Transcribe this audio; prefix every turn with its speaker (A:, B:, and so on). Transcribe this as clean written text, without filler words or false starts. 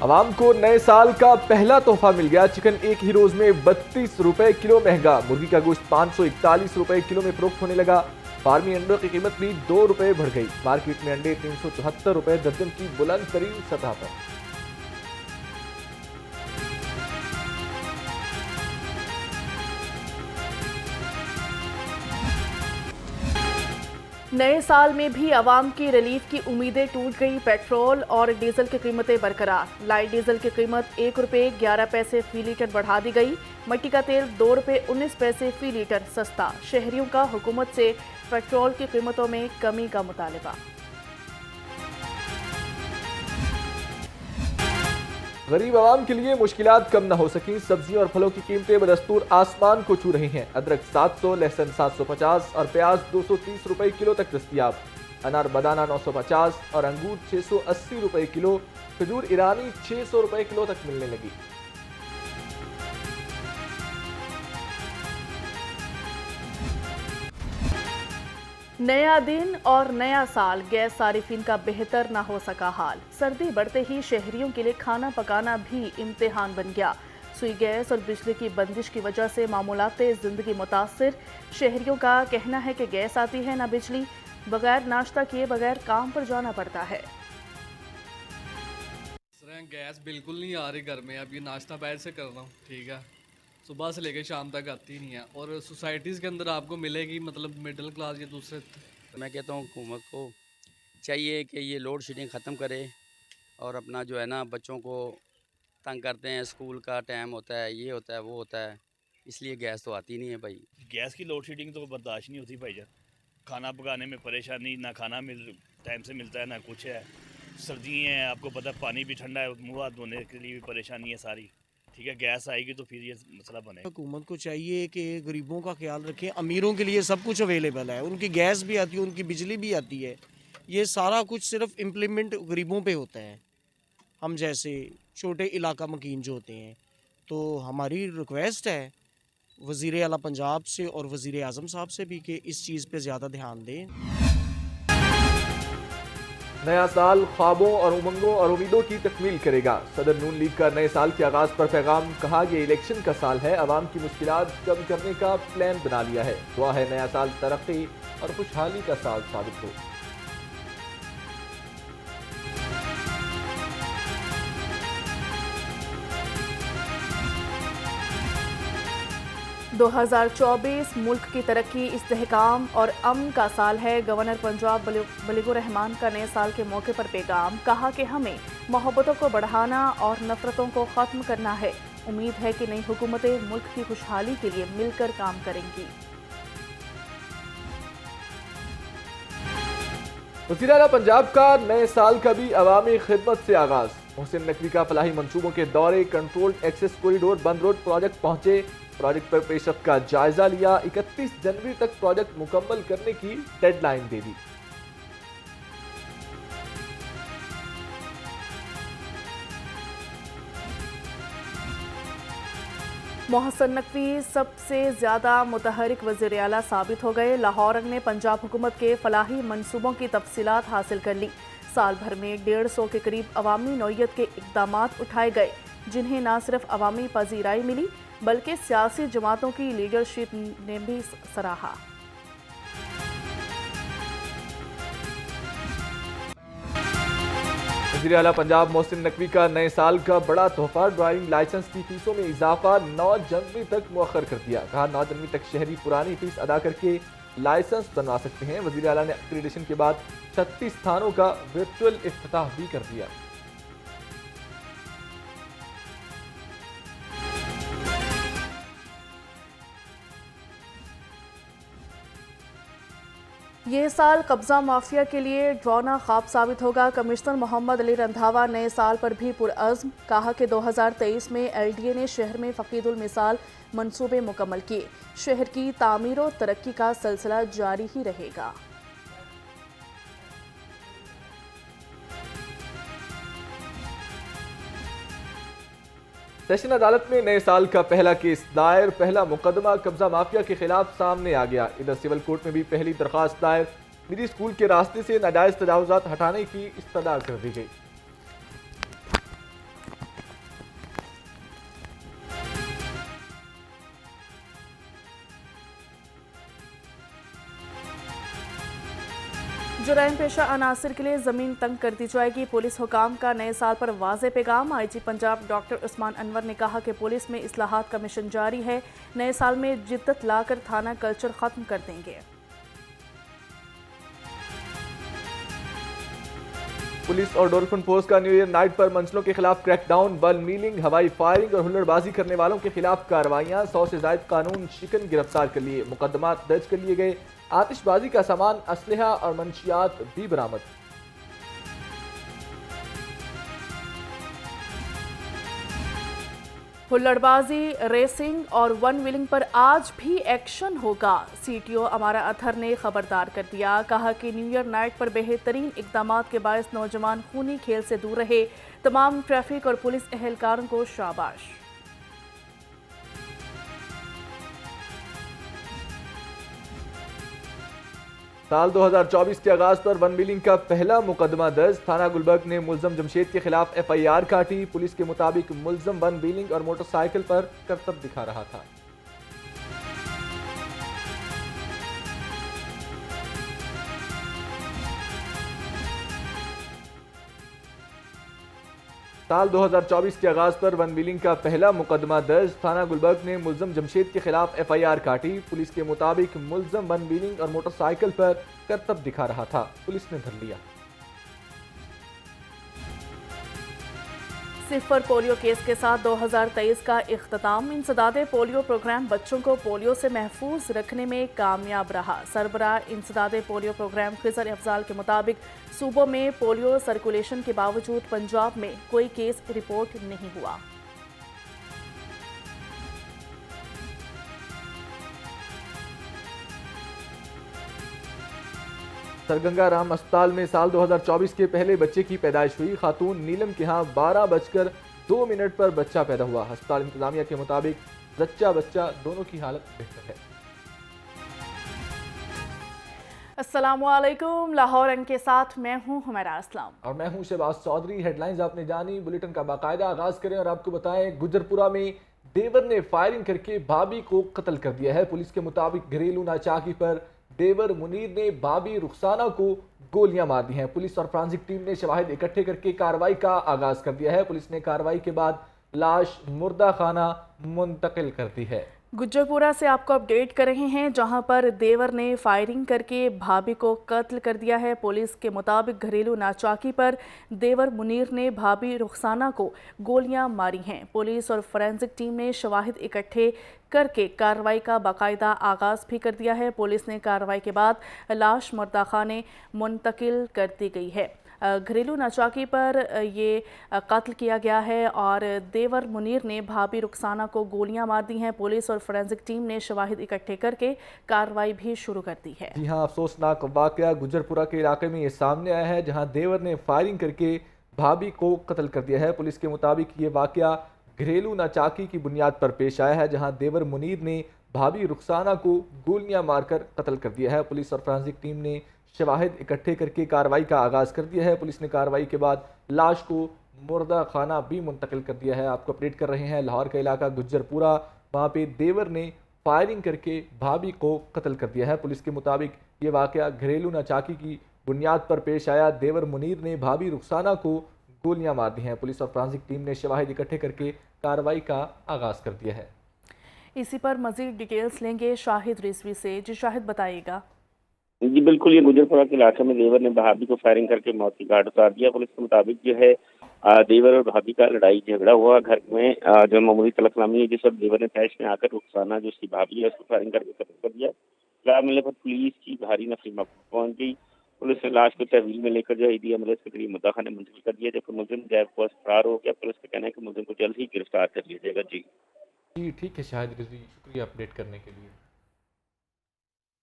A: आवाम को नए साल का पहला तोहफा मिल गया। चिकन एक ही रोज में 32 रुपए किलो महंगा। मुर्गी का गोश्त 541 रुपए किलो में फरोख्त होने लगा। फार्मी अंडों की कीमत भी 2 रुपए बढ़ गई। मार्केट में अंडे 374 रुपए दर्जन की बुलंद तरीन सतह पर।
B: नए साल में भी आवाम की रिलीफ की उम्मीदें टूट गई। पेट्रोल और डीजल की कीमतें बरकरार। लाइट डीजल की कीमत 1 रुपये 11 पैसे फी लीटर बढ़ा दी गई। मिट्टी का तेल 2 रुपये 19 पैसे फी लीटर सस्ता। शहरियों का हुकूमत से पेट्रोल की कीमतों में कमी का मुतालबा।
A: गरीब आवाम के लिए मुश्किलात कम न हो सकी। सब्जियों और फलों की कीमतें बदस्तूर आसमान को छू रही हैं। अदरक 700, लहसुन 750 और प्याज 230 रुपए किलो तक दस्तयाब। अनार बदाना 950 और अंगूर 680 रुपए किलो। खजूर ईरानी 600 रुपए किलो तक मिलने लगी।
B: नया दिन और नया साल, गैस सारिफिन का बेहतर ना हो सका हाल। सर्दी बढ़ते ही शहरियों के लिए खाना पकाना भी इम्तिहान बन गया। सुई गैस और बिजली की बंदिश की वजह से मामूलाते ज़िंदगी मुतासिर। शहरियों का कहना है कि गैस आती है ना बिजली, बगैर नाश्ता किए बगैर काम पर जाना पड़ता है।
C: गैस बिल्कुल नहीं आ रही घर में। अब ये नाश्ता बाहर से कर रहा हूँ, ठीक है। सुबह से लेकर शाम तक आती नहीं है और सोसाइटीज़ के अंदर आपको मिलेगी, मतलब मिडिल क्लास या दूसरे।
D: मैं कहता हूँ हुकूमत को चाहिए कि ये लोड शेडिंग ख़त्म करे और अपना जो है ना बच्चों को तंग करते हैं। स्कूल का टाइम होता है, ये होता है, वो होता है, इसलिए गैस तो आती नहीं है भाई।
E: गैस की लोड शेडिंग तो बर्दाश्त नहीं होती भाईजान। खाना पकाने में परेशानी, ना खाना टाइम से मिलता है ना कुछ है। सर्दी है, आपको पता है, पानी भी ठंडा है, मुँह हाथ धोने के लिए भी परेशानी है सारी। ठीक है, गैस आएगी तो फिर ये मसला बने।
F: हुकूमत को चाहिए कि गरीबों का ख्याल रखें। अमीरों के लिए सब कुछ अवेलेबल है, उनकी गैस भी आती है, उनकी बिजली भी आती है। ये सारा कुछ सिर्फ इम्प्लीमेंट गरीबों पे होता है, हम जैसे छोटे इलाका मकीन जो होते हैं। तो हमारी रिक्वेस्ट है वज़ीर आला पंजाब से और वज़ीर आज़म साहब से भी कि इस चीज़ पे ज़्यादा ध्यान दें।
A: नया साल ख्वाबों और उमंगों और उम्मीदों की तकमील करेगा। सदर नून लीग का नए साल के आगाज पर पैगाम। कहा ये इलेक्शन का साल है, आवाम की मुश्किलात कम करने का प्लान बना लिया है। दुआ है नया साल तरक्की और खुशहाली का साल साबित हो।
B: दो 2024 मुल्क की तरक्की, इस्तेहकाम और अमन का साल है। गवर्नर पंजाब बलीगुर रहमान का नए साल के मौके पर पैगाम। कहा कि हमें मोहब्बतों को बढ़ाना और नफरतों को ख़त्म करना है। उम्मीद है कि नई हुकूमतें मुल्क की खुशहाली के लिए मिलकर काम करेंगी।
A: वज़ीर आला पंजाब का नए साल का भी अवामी खिदमत से आगाज। मोहसिन नकवी का फलाही मंसूबों के दौरे कंट्रोल्ड एक्सेस कॉरिडोर बंद रोड प्रोजेक्ट पहुंचे। प्रोजेक्ट पर पेशरफ्त का जायजा लिया। 31 जनवरी तक प्रोजेक्ट मुकम्मल करने की डेडलाइन दे दी।
B: मोहसिन नकवी सबसे ज़्यादा मुतहरिक वज़ीर आला साबित हो गए। लाहौर ने पंजाब हुकूमत के फलाही मंसूबों की तफसीलात हासिल कर ली। साल भर में 150 के करीब अवामी नौयत के इक़दामात उठाए गए, जिन्हें न सिर्फ अवामी पजीराई मिली बल्कि सियासी जमातों की लीडरशिप ने भी सराहा।
A: वज़ीर आला पंजाब मोहसिन नकवी का नए साल का बड़ा तोहफा। ड्राइविंग लाइसेंस की फीसों में इजाफा 9 जनवरी तक मुअख्खर कर दिया। कहा 9 जनवरी तक शहरी पुरानी फीस अदा करके लाइसेंस बनवा सकते हैं। वज़ीर आला ने एक्रीडेशन के बाद 36 थानों का वर्चुअल इफ्तिताह भी कर दिया।
B: ये साल कब्जा माफिया के लिए डरावना ख्वाब साबित होगा। कमिश्नर मोहम्मद अली रंधावा नए साल पर भी पुरअज़्म। कहा कि 2023 में LDA ने शहर में फ़कीदुल मिसाल मंसूबे मुकम्मल किए। शहर की तामीर और तरक्की का सिलसिला जारी ही रहेगा।
A: सेशन अदालत में नए साल का पहला केस दायर। पहला मुकदमा कब्जा माफिया के खिलाफ सामने आ गया। इधर सिविल कोर्ट में भी पहली दरखास्त दायर। निजी स्कूल के रास्ते से नाजायज तजावुजात हटाने की इस्तदा कर दी गई।
B: जुराइम पेशा अनासिर के लिए जमीन तंग कर दी जाएगी, पुलिस हुकाम का नए साल पर वाज़े पैगाम। आईजी पंजाब डॉक्टर उस्मान अनवर ने कहा कि पुलिस में इस्लाहात का मिशन जारी है, नए साल में जिद्दत लाकर थाना कल्चर खत्म कर देंगे।
A: पुलिस और डॉल्फिन फोर्स का न्यू ईयर नाइट पर मंचलों के खिलाफ क्रैकडाउन, बल मीलिंग, हवाई फायरिंग और हुल्लड़बाजी करने वालों के खिलाफ कार्रवाइयां। 100 से ज्यादा कानून शिकन गिरफ्तार कर लिए, मुकदमा दर्ज कर लिए गए। आतिशबाजी का सामान, असलहा और मंशियात भी बरामद।
B: हुल्लड़बाजी, रेसिंग और वन व्हीलिंग पर आज भी एक्शन होगा। सीटीओ अमारा अतहर ने खबरदार कर दिया, कहा कि न्यू ईयर नाइट पर बेहतरीन इकदामात के बायस नौजवान खूनी खेल से दूर रहे। तमाम ट्रैफिक और पुलिस एहलकारों को शाबाश।
A: साल 2024 के आगाज पर वन व्हीलिंग का पहला मुकदमा दर्ज। थाना गुलबर्ग ने मुलजम जमशेद के खिलाफ FIR काटी। पुलिस के मुताबिक मुलजम वन व्हीलिंग और मोटरसाइकिल पर करतब दिखा रहा था। साल 2024 के आगाज पर वन व्हीलिंग का पहला मुकदमा दर्ज। थाना गुलबर्ग ने मुलजम जमशेद के खिलाफ FIR काटी। पुलिस के मुताबिक मुलजम वन व्हीलिंग और मोटरसाइकिल पर करतब दिखा रहा था, पुलिस ने धर लिया।
B: सिफर पोलियो केस के साथ 2023 का इख्तिताम। इंसदादे पोलियो प्रोग्राम बच्चों को पोलियो से महफूज रखने में कामयाब रहा। सरबराह इंसदादे पोलियो प्रोग्राम खिजर अफजाल के मुताबिक सूबों में पोलियो सर्कुलेशन के बावजूद पंजाब में कोई केस रिपोर्ट नहीं हुआ।
A: सरगंगा राम अस्पताल में साल 2024 के पहले बच्चे की पैदाइश हुई। खातून नीलम के यहाँ 12:02 पर बच्चा पैदा हुआ। अस्पताल इंतजामिया के मुताबिक जच्चा बच्चा दोनों की हालत बेहतर है।
B: अस्सलामुअलैकुम, लाहौर अंक के साथ मैं हूं हुमैरा इस्लाम
A: और मैं हूं शहबाज चौधरी। हेडलाइंस आपने जानी, बुलेटिन का बाकायदा आगाज करें और आपको बताएं गुजरपुरा में देवर ने फायरिंग करके भाभी को कत्ल कर दिया है। पुलिस के मुताबिक घरेलू नाचाकी पर देवर मुनीर ने भाभी रुखसाना को गोलियां मार दी हैं। पुलिस और फोरेंसिक टीम ने शवाहिद इकट्ठे करके कार्रवाई का आगाज कर दिया है। पुलिस ने कार्रवाई के बाद लाश मुर्दा खाना मुंतकिल कर दी है।
B: गुज्जरपुरा से आपको अपडेट कर रहे हैं, जहां पर देवर ने फायरिंग करके भाभी को कत्ल कर दिया है। पुलिस के मुताबिक घरेलू नाचाकी पर देवर मुनीर ने भाभी रुखसाना को गोलियां मारी हैं। पुलिस और फोरेंसिक टीम ने शवाहिद इकट्ठे करके कार्रवाई का बाकायदा आगाज़ भी कर दिया है। पुलिस ने कार्रवाई के बाद लाश मुर्दाखाने मुंतकिल कर दी गई है। घरेलू नाचाकी पर ये कत्ल किया गया है और देवर मुनीर ने भाभी रुखसाना को गोलियां मार दी हैं। पुलिस और फोरेंसिक टीम ने शवाहिद इकट्ठे करके कार्रवाई भी शुरू कर दी है।
A: जी हाँ, अफसोसनाक वाकया गुजरपुरा के इलाके में ये सामने आया है, जहां देवर ने फायरिंग करके भाभी को कत्ल कर दिया है। पुलिस के मुताबिक ये वाकया घरेलू नाचाकी की बुनियाद पर पेश आया है, जहां देवर मुनीर ने भाभी रुखसाना को गोलियां मारकर कत्ल कर दिया है। पुलिस और फोरेंसिक टीम ने शवाहिद इकट्ठे करके कार्रवाई का आगाज कर दिया है। पुलिस ने कार्रवाई के बाद लाश को मुर्दा खाना भी मुंतकिल कर दिया है। आपको अपडेट कर रहे हैं लाहौर का इलाका गुज्जरपुरा, वहाँ पे देवर ने फायरिंग करके भाभी को कत्ल कर दिया है। पुलिस के मुताबिक ये वाकया घरेलू नाचाकी की बुनियाद पर पेश आया। देवर मुनीर ने भाभी रुखसाना को गोलियां मार दी हैं। पुलिस और फोरेंसिक टीम ने शवाहिद इकट्ठे करके कार्रवाई का आगाज कर दिया है।
B: इसी पर मजीद डिटेल्स लेंगे शाहिद रिजवी से। जी शाहिद, बताइएगा।
G: जी बिल्कुल, ये गुजरपुरा के इलाके में देवर ने भाभी को फायरिंग करके मौत की घाट उतार दिया। पुलिस के मुताबिक जो है देवर और भाभी का लड़ाई झगड़ा हुआ घर में, जो मामूली तलखनामी है, जिस वक्त देवर ने तैश में आकर रुखसाना जो उसकी भाभी है उसको फायरिंग करके कत्ल कर दिया। इत्तला मिलने पर पुलिस की भारी नफरी पहुंच गई। पुलिस ने लाश को तहवील में लेकर जो है ईदी अमले के करीब मुद्दा खाने मुंतकिल कर दिया, जबकि मुलजिम जैब को फरार हो गया। पुलिस का कहना है कि मुलजिम को जल्द ही गिरफ्तार कर लिया जाएगा। जी
A: ठीक है शाहिद रिजवी, शुक्रिया अपडेट करने के लिए।